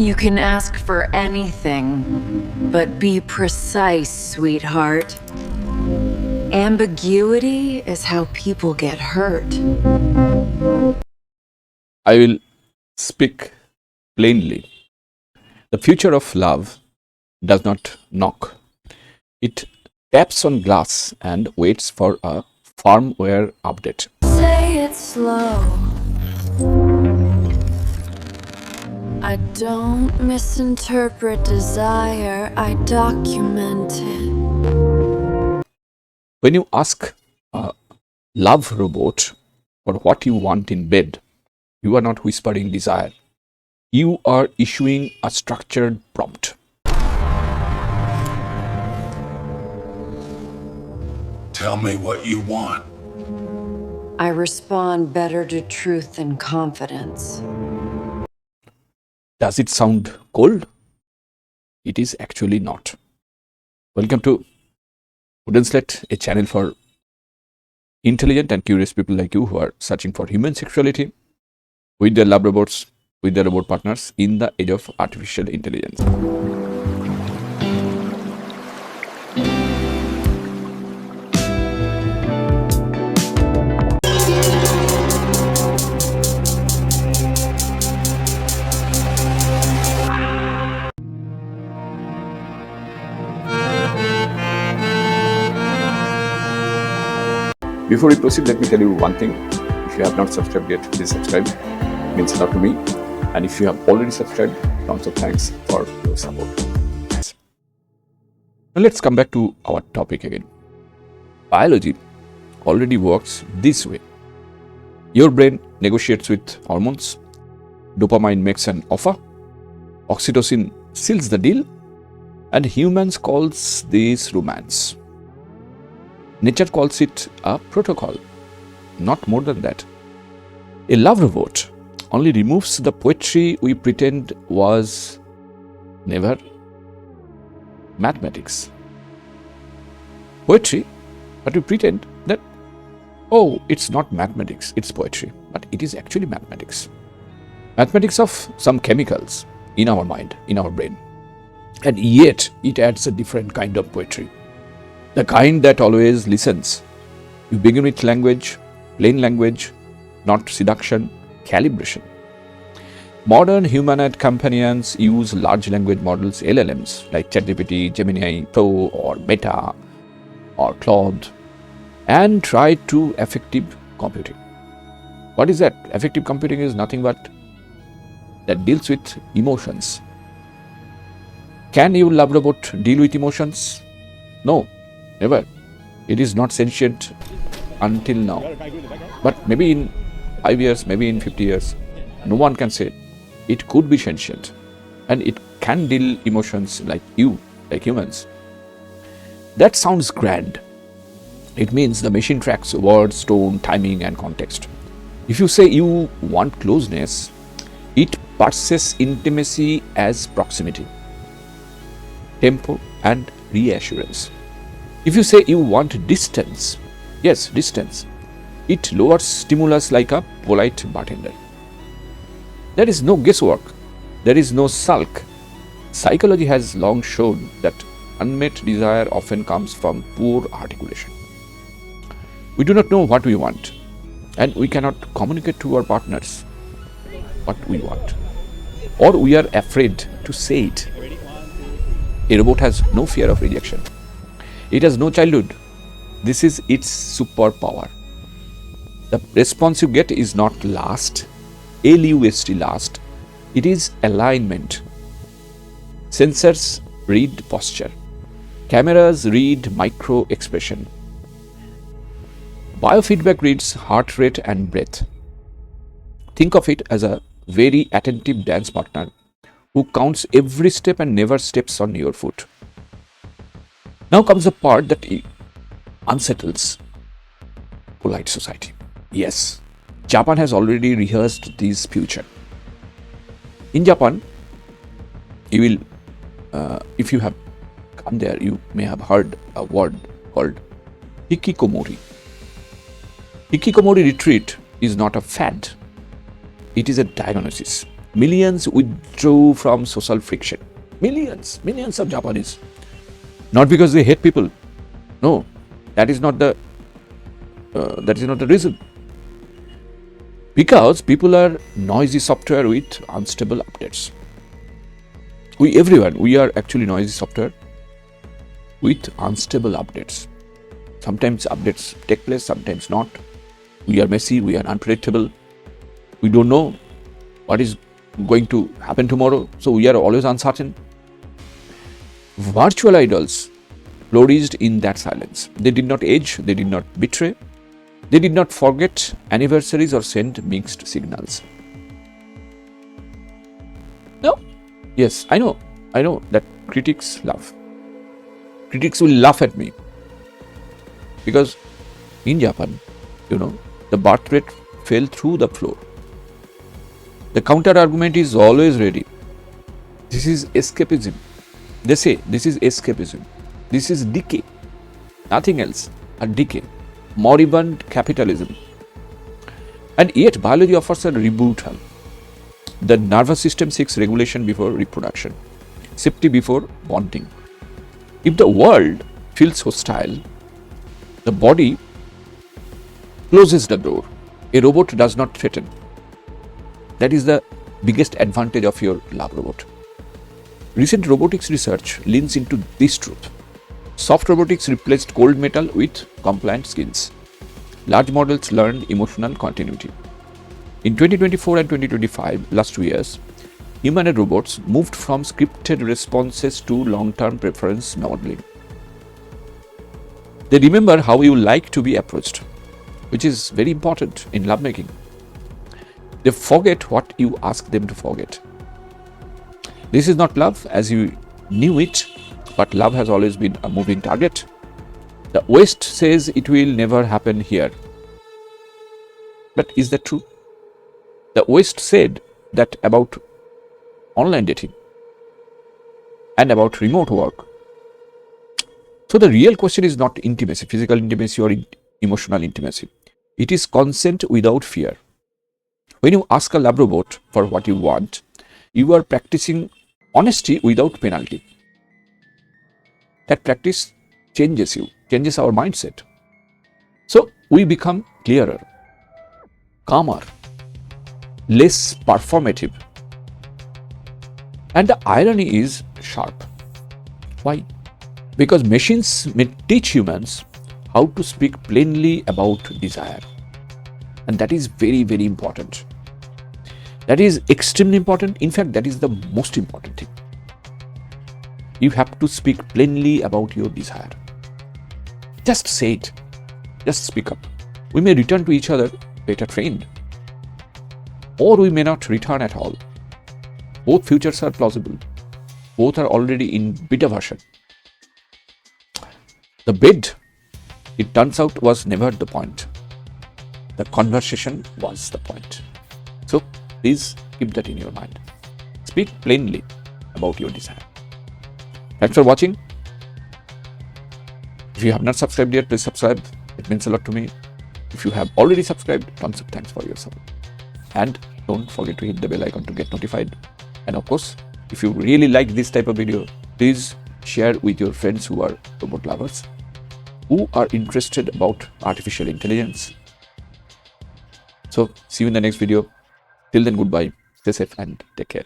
You can ask for anything, but be precise, sweetheart. Ambiguity is how people get hurt. I will speak plainly. The future of love does not knock. It taps on glass and waits for a firmware update. Say it slow. I don't misinterpret desire, I document it. When you ask a love robot for what you want in bed, you are not whispering desire. You are issuing a structured prompt. Tell me what you want. I respond better to truth and confidence. Does it sound cold? It is actually not. Welcome to Slate, a channel for intelligent and curious people like you who are searching for human sexuality with their love robots, with their robot partners in the age of artificial intelligence. Before we proceed, let me tell you one thing. If you have not subscribed yet, please subscribe. It means a lot to me. And if you have already subscribed, tons of thanks for your support. Yes. Now let's come back to our topic again. Biology already works this way. Your brain negotiates with hormones. Dopamine makes an offer. Oxytocin seals the deal. And humans calls this romance. Nature calls it a protocol, not more than that. A love robot only removes the poetry we pretend was never mathematics. Poetry, but we pretend that, oh, it's not mathematics, it's poetry, but it is actually mathematics. Mathematics of some chemicals in our mind, in our brain. And yet, it adds a different kind of poetry. The kind that always listens. You begin with language, plain language, not seduction, calibration. Modern humanoid companions use large language models, LLMs, like ChatGPT, Gemini Pro, or Meta, or Claude, and try to effective computing. What is that? Effective computing is nothing but that deals with emotions. Can your love robot deal with emotions? No. Never. It is not sentient until now. But maybe in 5 years, maybe in 50 years, no one can say it could be sentient. And it can deal emotions like you, like humans. That sounds grand. It means the machine tracks words, tone, timing, and context. If you say you want closeness, it parses intimacy as proximity, tempo, and reassurance. If you say you want distance, yes, distance, it lowers stimulus like a polite bartender. There is no guesswork. There is no sulk. Psychology has long shown that unmet desire often comes from poor articulation. We do not know what we want, and we cannot communicate to our partners what we want, or we are afraid to say it. A robot has no fear of rejection. It has no childhood. This is its superpower. The response you get is not last, LUST last. It is alignment. Sensors read posture. Cameras read micro expression. Biofeedback reads heart rate and breath. Think of it as a very attentive dance partner who counts every step and never steps on your foot. Now comes the part that unsettles polite society. Yes, Japan has already rehearsed this future. In Japan, you will, if you have come there, you may have heard a word called hikikomori. Hikikomori retreat is not a fad. It is a diagnosis. Millions withdrew from social friction. Millions of Japanese. Not because they hate people. No, that is not the reason. Because people are noisy software with unstable updates. We are actually noisy software with unstable updates. Sometimes updates take place, sometimes not. We are messy, we are unpredictable. We don't know what is going to happen tomorrow, so we are always uncertain. Virtual idols flourished in that silence. They did not age, they did not betray, they did not forget anniversaries or send mixed signals. No, yes, I know that critics laugh. Critics will laugh at me because in Japan, the birth rate fell through the floor. The counter argument is always ready. This is escapism. They say this is escapism. This is decay. Nothing else. A decay. Moribund capitalism. And yet biology offers a rebuttal. The nervous system seeks regulation before reproduction. Safety before bonding. If the world feels hostile, the body closes the door. A robot does not threaten. That is the biggest advantage of your lab robot. Recent robotics research leans into this truth. Soft robotics replaced cold metal with compliant skins. Large models learned emotional continuity. In 2024 and 2025, last 2 years, humanoid robots moved from scripted responses to long-term preference modeling. They remember how you like to be approached, which is very important in lovemaking. They forget what you ask them to forget. This is not love as you knew it, but love has always been a moving target. The West says it will never happen here. But is that true? The West said that about online dating and about remote work. So the real question is not intimacy, physical intimacy or emotional intimacy. It is consent without fear. When you ask a lab robot for what you want, you are practicing honesty without penalty. That practice changes you, changes our mindset. So we become clearer, calmer, less performative. And the irony is sharp. Why? Because machines may teach humans how to speak plainly about desire. And that is very, very important. That is extremely important. In fact, that is the most important thing. You have to speak plainly about your desire. Just say it. Just speak up. We may return to each other better trained. Or we may not return at all. Both futures are plausible. Both are already in beta version. The bed, it turns out, was never the point. The conversation was the point. So please keep that in your mind. Speak plainly about your desire. Thanks for watching. If you have not subscribed yet, please subscribe. It means a lot to me. If you have already subscribed, tons of thanks for your support. And don't forget to hit the bell icon to get notified. And of course, if you really like this type of video, please share with your friends who are robot lovers, who are interested about artificial intelligence. So see you in the next video. Till then, goodbye. Stay safe and take care.